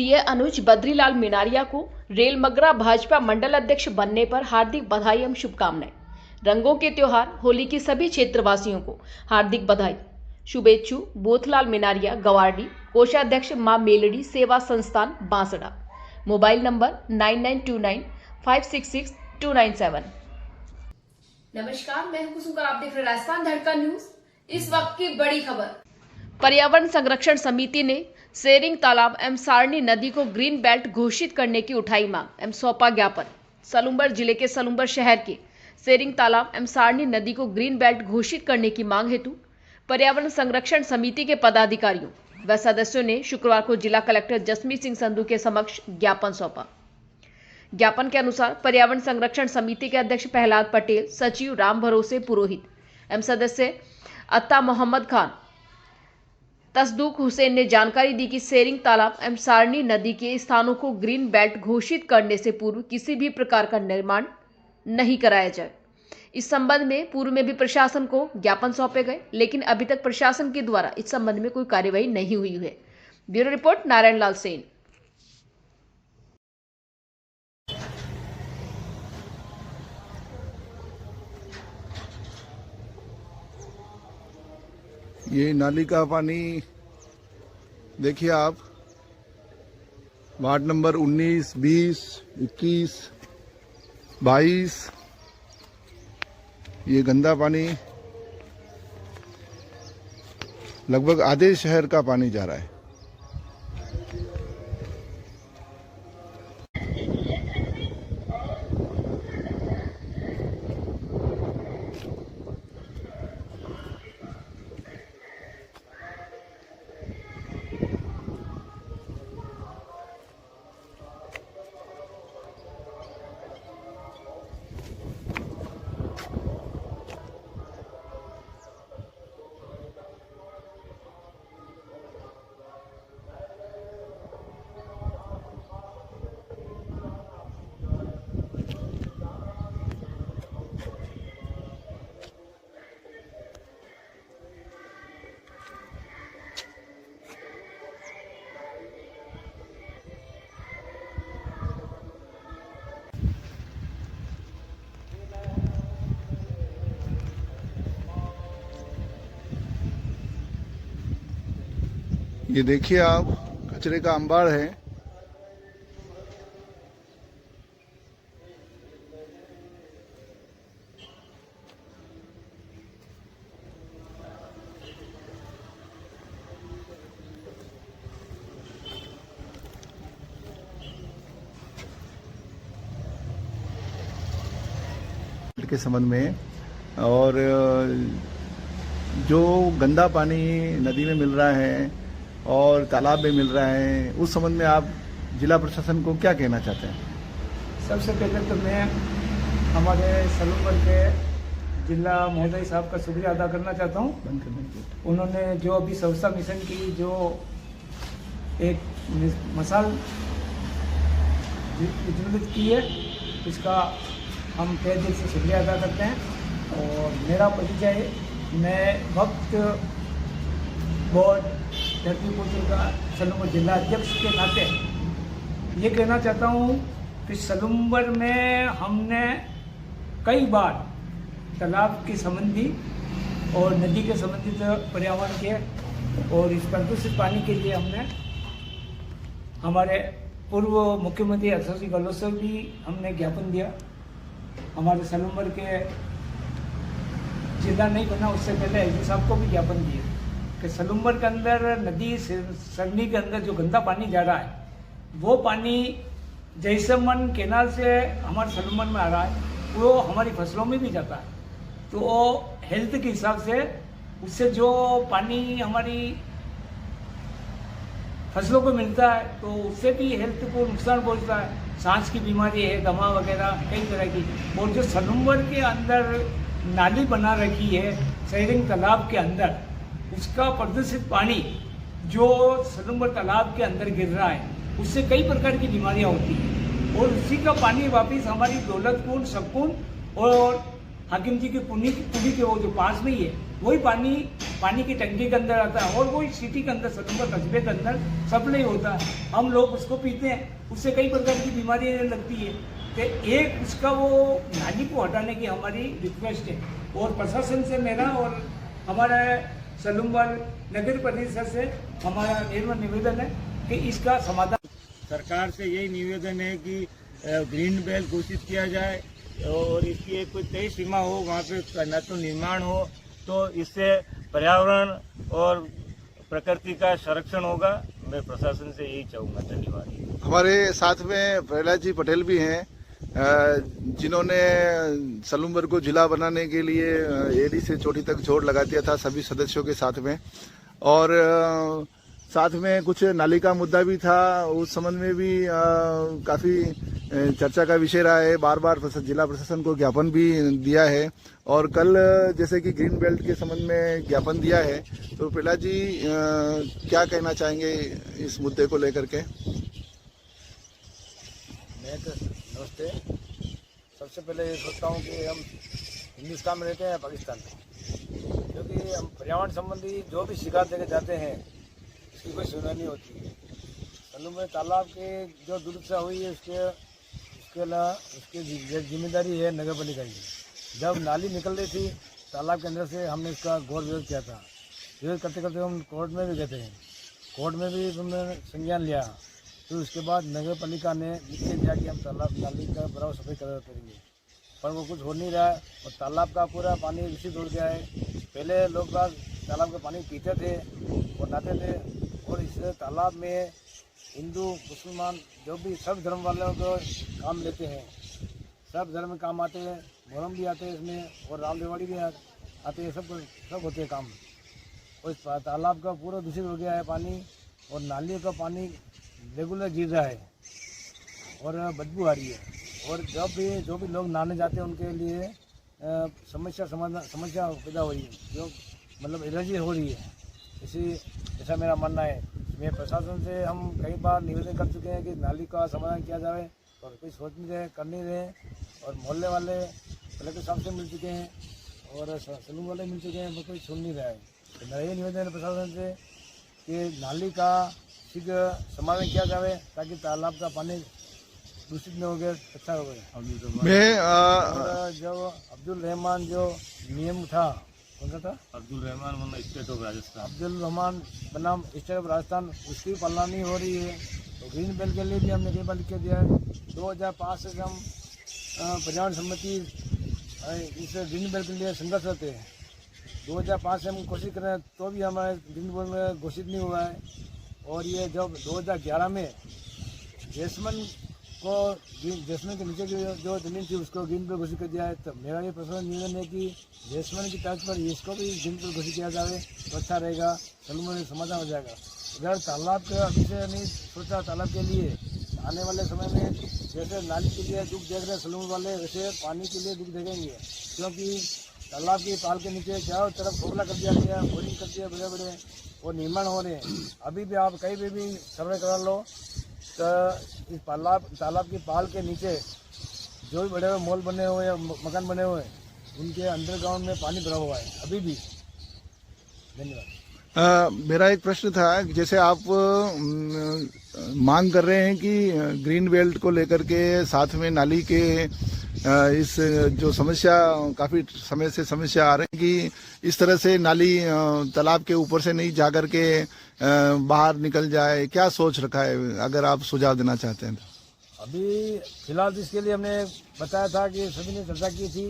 MPa अनुज बद्रीलाल मीनारिया को रेलमगरा भाजपा मंडल अध्यक्ष बनने पर हार्दिक बधाई एवं शुभकामनाएं। रंगों के त्योहार होली की सभी क्षेत्रवासियों को हार्दिक बधाई। शुभेच्छु बोथलाल मीनारिया, गवारडी, कोषाध्यक्ष मां मेलडी सेवा संस्थान, बांसड़ा। Mobile number 9929566297। नमस्कार, मैं हूं कुसुम, आप देख रहे हैं राजस्थान धड़कन न्यूज। इस वक्त की बड़ी खबर। पर्यावरण संरक्षण समिति ने सेरिंग तालाब एवं सारणी नदी को ग्रीन बेल्ट घोषित करने की उठाई मांग एवं सौंपा ज्ञापन। सलुम्बर जिले के सलुम्बर शहर के सेरिंग तालाब एवं सारणी नदी को ग्रीन बेल्ट घोषित करने की मांग हेतु पर्यावरण संरक्षण समिति के पदाधिकारियों व सदस्यों ने शुक्रवार को जिला कलेक्टर जसमीत सिंह संधू के समक्ष ज्ञापन सौंपा। ज्ञापन के अनुसार पर्यावरण संरक्षण समिति के अध्यक्ष प्रहलाद पटेल, सचिव राम भरोसे पुरोहित एवं सदस्य अत्ता मोहम्मद खान, तसदुक हुसैन ने जानकारी दी कि सेरिंग तालाब एवं सारणी नदी के स्थानों को ग्रीन बेल्ट घोषित करने से पूर्व किसी भी प्रकार का निर्माण नहीं कराया जाए। इस संबंध में पूर्व में भी प्रशासन को ज्ञापन सौंपे गए, लेकिन अभी तक प्रशासन के द्वारा इस संबंध में कोई कार्यवाही नहीं हुई है। Bureau report, Narayan Lal Sen. ये नाली का पानी देखिए आप, वार्ड नंबर 19, 20, 21, 22, ये गंदा पानी लगभग आधे शहर का पानी जा रहा है। ये देखिए आप, कचरे का अंबार है। के संबंध में और जो गंदा पानी नदी में मिल रहा है और तालाब में मिल रहा है, उस संबंध में आप जिला प्रशासन को क्या कहना चाहते हैं? सबसे पहले तो मैं हमारे सलूम्बर के जिला महोदय साहब का शुक्रिया अदा करना चाहता हूँ। उन्होंने जो अभी स्वच्छता मिशन की जो एक मिसाल विजुलित की है, इसका हम तहे दिल से शुक्रिया अदा करते हैं। और मेरा परिचय, मैं वक्त बोर्ड धरतीपुत्र का सलूम्बर जिला अध्यक्ष के नाते ये कहना चाहता हूँ कि सलूम्बर में हमने कई बार तालाब के संबंधी और नदी के संबंधित पर्यावरण के और इस प्रदूषित पानी के लिए हमने हमारे पूर्व मुख्यमंत्री अशोक गहलोत से भी हमने ज्ञापन दिया। हमारे सलूम्बर के जिला नहीं बना उससे पहले एसडी साहब को भी ज्ञापन दिए कि सलूम्बर के अंदर नदी सरनी के अंदर जो गंदा पानी जा रहा है, वो पानी जैसमन केनाल से हमारे सलूम्बर में आ रहा है, वो हमारी फसलों में भी जाता है। तो हेल्थ के हिसाब से उससे जो पानी हमारी फसलों को मिलता है, तो उससे भी हेल्थ को नुकसान पहुंचता है। सांस की बीमारी है, दमा वगैरह कई तरह की। और जो सलूम्बर के अंदर नाली बना रखी है सेरिंग तालाब के अंदर, उसका प्रदूषित पानी जो सलूम्बर तालाब के अंदर गिर रहा है, उससे कई प्रकार की बीमारियां होती हैं। और उसी का पानी वापस हमारी दौलतपुर, सककुन और हाकिम जी की पुली के वो जो पास में ही है, वही पानी पानी की टंकी के अंदर आता है, और वो सिटी के अंदर सलूम्बर कस्बे के अंदर सप्लाई होता है। हम लोग उसको पीते हैं, उससे कई प्रकार की बीमारियाँ लगती है। तो एक उसका वो नाली को हटाने की हमारी रिक्वेस्ट है, और प्रशासन से मेरा और हमारा सलूम्बर नगर परिषद से हमारा निवेदन है कि इसका समाधान। सरकार से यही निवेदन है कि ग्रीन बेल्ट घोषित किया जाए और इसकी एक कोई तय सीमा हो, वहाँ पे न तो निर्माण हो, तो इससे पर्यावरण और प्रकृति का संरक्षण होगा। मैं प्रशासन से यही चाहूँगा। धन्यवाद। हमारे साथ में प्रहलाद जी पटेल भी हैं, जिन्होंने सलूम्बर को जिला बनाने के लिए एडी से चोटी तक जोड़ लगा दिया था सभी सदस्यों के साथ में, और साथ में कुछ नाली का मुद्दा भी था। उस संबंध में भी काफी चर्चा का विषय रहा है। बार बार जिला प्रशासन को ज्ञापन भी दिया है, और कल जैसे कि ग्रीन बेल्ट के संबंध में ज्ञापन दिया है। तो प्रहलाद जी क्या कहना चाहेंगे इस मुद्दे को लेकर के? नमस्ते। सबसे पहले ये सोचता हूँ कि हम हिंदुस्तान में रहते हैं, पाकिस्तान में, क्योंकि हम पर्यावरण संबंधी जो भी शिकायत लेके जाते हैं उसकी कोई सुनवाई नहीं होती है। सलूम्बर तालाब के जो दुरुपयोग हुई है उसकी जिम्मेदारी है नगर पालिका की। जब नाली निकल रही थी तालाब के अंदर से, हमने इसका घोर विरोध किया था। विरोध करते करते हम कोर्ट में भी गए थे, कोर्ट में भी हमने संज्ञान लिया। फिर उसके बाद नगर पालिका ने लिख के दिया कि हम तालाब नाली का बराबर सफाई करेंगे, पर वो कुछ हो नहीं रहा है और तालाब का पूरा पानी दूषित हो गया है। पहले लोग तालाब का पानी पीते थे और नहाते थे, और इस तालाब में हिंदू मुसलमान जो भी सब धर्म वालों को काम लेते हैं, सब धर्म में काम आते हैं। मुहर्रम भी आते हैं इसमें, और राम दिवाली भी आते हैं, सब होते हैं काम। और इस तालाब का पूरा दूषित हो गया है पानी, और नालियों का पानी रेगुलर गिर रहा है और बदबू आ रही है। और जो भी लोग नहाने जाते हैं उनके लिए समस्या पैदा हो रही है, जो मतलब एलर्जी हो रही है। ऐसा मेरा मानना है। मैं प्रशासन से हम कई बार निवेदन कर चुके हैं कि नाली का समाधान किया जाए, और कोई सोच नहीं रहे, कर नहीं रहे। और मोहल्ले वाले कलेक्टर साहब से मिल चुके हैं और सलून वाले मिल चुके हैं, वो कोई सुन नहीं रहा है। तो मेरा ये निवेदन है प्रशासन से कि नाली का शीघ्र समाधान किया जाए, ताकि तालाब का पानी दूषित न हो गया, अच्छा हो गया। मैं जो अब्दुल रहमान जो नियम था, कौन सा था? अब्दुल रहमान स्टेट ऑफ राजस्थान, अब्दुल रहमान बनाम स्टेट ऑफ राजस्थान, उसकी पालना नहीं हो रही है। तो ग्रीन बेल्ट के लिए भी हमने कई बार लिख के दिया है। 2005 से हम पर्यावरण सम्मति इस ग्रीन बेल्ट के लिए संघर्ष करते हैं। 2005 से हम कोशिश कर रहे हैं, तो भी हमारे ग्रीन बेल्ट में घोषित नहीं हुआ है। और ये जब 2011 में जैसमन के नीचे की जो जमीन थी उसको ग्रीन बेल्ट घोषित कर दिया है। तो मेरा ये पर्सनल निवेदन है कि जैसमन की तर्ज पर इसको भी ग्रीन बेल्ट घोषित किया जाए तो अच्छा रहेगा, सलूम्बर में समाधान हो जाएगा। अगर तालाब के अभी से नहीं सोचा, तालाब के लिए आने वाले समय में जैसे नाली के लिए दुख देख रहे हैं सलूम्बर वाले, वैसे पानी के लिए दुख देखेंगे। क्योंकि तालाब की पाल के नीचे चारों तरफ खोखला कर दिया गया, बोरिंग कर दिया बड़े बड़े, और निर्माण हो रहे हैं। अभी भी आप कहीं भी सर्वे करा लो तो इस तालाब की पाल के नीचे जो भी बड़े हुए मॉल बने हुए हैं, मकान बने हुए हैं, उनके अंडरग्राउंड में पानी भरा हुआ है अभी भी। धन्यवाद। मेरा एक प्रश्न था, जैसे आप मांग कर रहे हैं कि ग्रीन बेल्ट को लेकर के साथ में नाली के इस जो समस्या काफी समय से समस्या आ रही है कि इस तरह से नाली तालाब के ऊपर से नहीं जाकर के बाहर निकल जाए, क्या सोच रखा है? अगर आप सुझाव देना चाहते हैं तो। अभी फिलहाल इसके लिए हमने बताया था कि सभी ने चर्चा की थी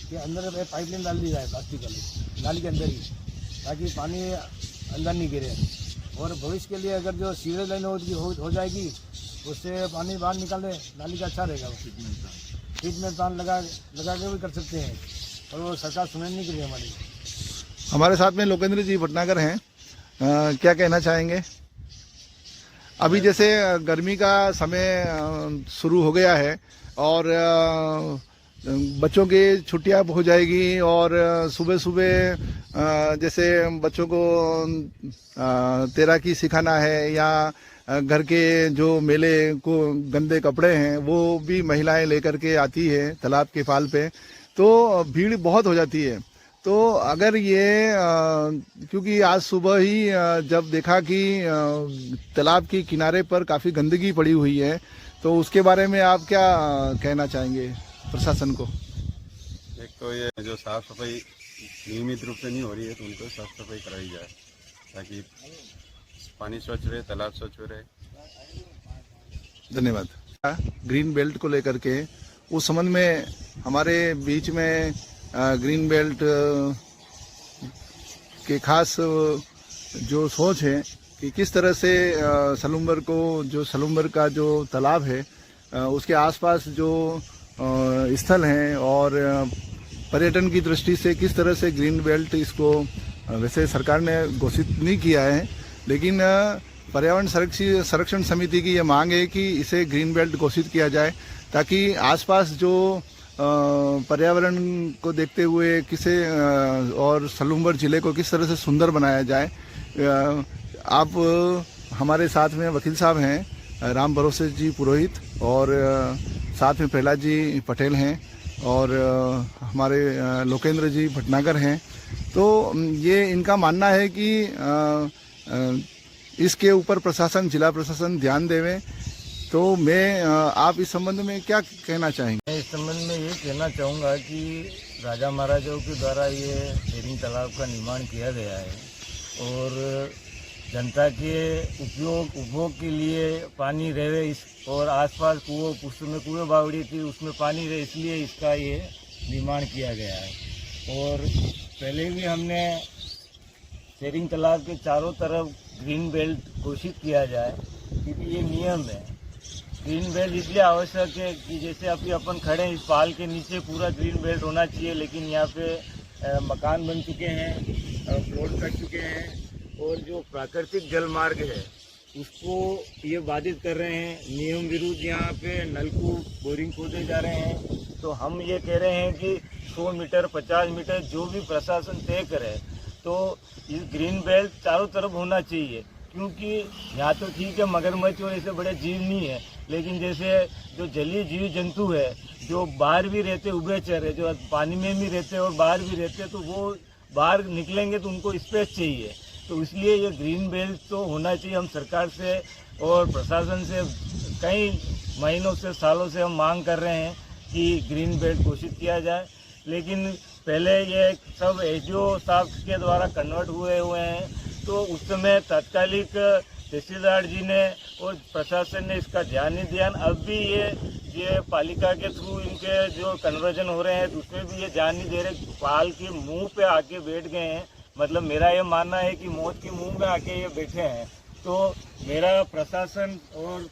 कि अंदर पाइपलाइन डाल दी जाए प्लास्टिक वाली नाली के अंदर ही, ताकि पानी अंदर नहीं गिरे। और भविष्य के लिए अगर जो सीवरेज लाइन हो जाएगी उससे पानी बाहर निकाले नाली का, अच्छा रहेगा। ट्रीटमेंट प्लांट लगा के भी कर सकते हैं, और वो सरकार सुनने नहीं के लिए हमारी। हमारे साथ में लोकेंद्र जी भटनागर हैं, क्या कहना चाहेंगे? अभी जैसे गर्मी का समय शुरू हो गया है और बच्चों की छुट्टियां हो जाएगी, और सुबह सुबह जैसे बच्चों को तैराकी सिखाना है, या घर के जो मेले को गंदे कपड़े हैं वो भी महिलाएं लेकर के आती है तालाब के पाल पे, तो भीड़ बहुत हो जाती है। तो अगर ये क्योंकि आज सुबह ही जब देखा कि तालाब के किनारे पर काफी गंदगी पड़ी हुई है, तो उसके बारे में आप क्या कहना चाहेंगे प्रशासन को? एक तो ये जो साफ सफाई नियमित रूप से नहीं हो रही है, तो उनको साफ सफाई कराई जाए ताकि पानी स्वच्छ रहे, तालाब स्वच्छ रहे। धन्यवाद। ग्रीन बेल्ट को लेकर के उस संबंध में हमारे बीच में ग्रीन बेल्ट के खास जो सोच है कि किस तरह से सलूम्बर को, जो सलूम्बर का जो तालाब है उसके आसपास जो स्थल हैं और पर्यटन की दृष्टि से किस तरह से ग्रीन बेल्ट इसको, वैसे सरकार ने घोषित नहीं किया है, लेकिन पर्यावरण संरक्षण समिति की ये मांग है कि इसे ग्रीन बेल्ट घोषित किया जाए ताकि आसपास जो पर्यावरण को देखते हुए किसे और सलूम्बर जिले को किस तरह से सुंदर बनाया जाए। आप हमारे साथ में वकील साहब हैं राम भरोसे जी पुरोहित, और साथ में प्रहलाद जी पटेल हैं, और हमारे लोकेंद्र जी भटनागर हैं। तो ये इनका मानना है कि इसके ऊपर प्रशासन, जिला प्रशासन ध्यान देवे। तो मैं आप इस संबंध में क्या कहना चाहेंगे? मैं इस संबंध में ये कहना चाहूँगा कि राजा महाराजाओं के द्वारा ये सेरिंग तालाब का निर्माण किया गया है और जनता के उपभोग के लिए पानी रहे इस, और आसपास उस समय कुएं बावड़ी थी, उसमें पानी रहे, इसलिए इसका ये निर्माण किया गया है। और पहले भी हमने सेरिंग तालाब के चारों तरफ ग्रीन बेल्ट घोषित किया जाए, क्योंकि ये नियम है। ग्रीन बेल्ट इसलिए आवश्यक है कि जैसे अभी अपन खड़े हैं, इस पाल के नीचे पूरा ग्रीन बेल्ट होना चाहिए, लेकिन यहाँ पे मकान बन चुके हैं, प्लॉट कट चुके हैं, और जो प्राकृतिक जल मार्ग है उसको ये बाधित कर रहे हैं। नियम विरुद्ध यहाँ पे नलकूप, बोरिंग खोदे जा रहे हैं। तो हम ये कह रहे हैं कि 100 मीटर, 50 मीटर जो भी प्रशासन तय करे, तो इस ग्रीन बेल्ट चारों तरफ होना चाहिए। क्योंकि यहाँ तो ठीक है, मगरमच्छ और ऐसे बड़े जीव नहीं है, लेकिन जैसे जो जलीय जीव जंतु है, जो बाहर भी रहते, उभयचर है, जो पानी में भी रहते और बाहर भी रहते, तो वो बाहर निकलेंगे तो उनको स्पेस चाहिए। तो इसलिए ये ग्रीन बेल्ट तो होना चाहिए। हम सरकार से और प्रशासन से कई महीनों से, सालों से हम मांग कर रहे हैं कि ग्रीन बेल्ट घोषित किया जाए, लेकिन पहले ये सब एसडीओ साहब के द्वारा कन्वर्ट हुए हैं, तो उस समय तात्कालिक तहसीलदार जी ने और प्रशासन ने इसका ध्यान नहीं दिया। अब भी ये पालिका के थ्रू इनके जो कन्वर्जन हो रहे हैं, तो उसमें भी ये ध्यान नहीं दे रहे, पाल के मुंह पे आके बैठ गए हैं। मतलब मेरा ये मानना है कि मौत के मुंह में आके ये बैठे हैं। तो मेरा प्रशासन और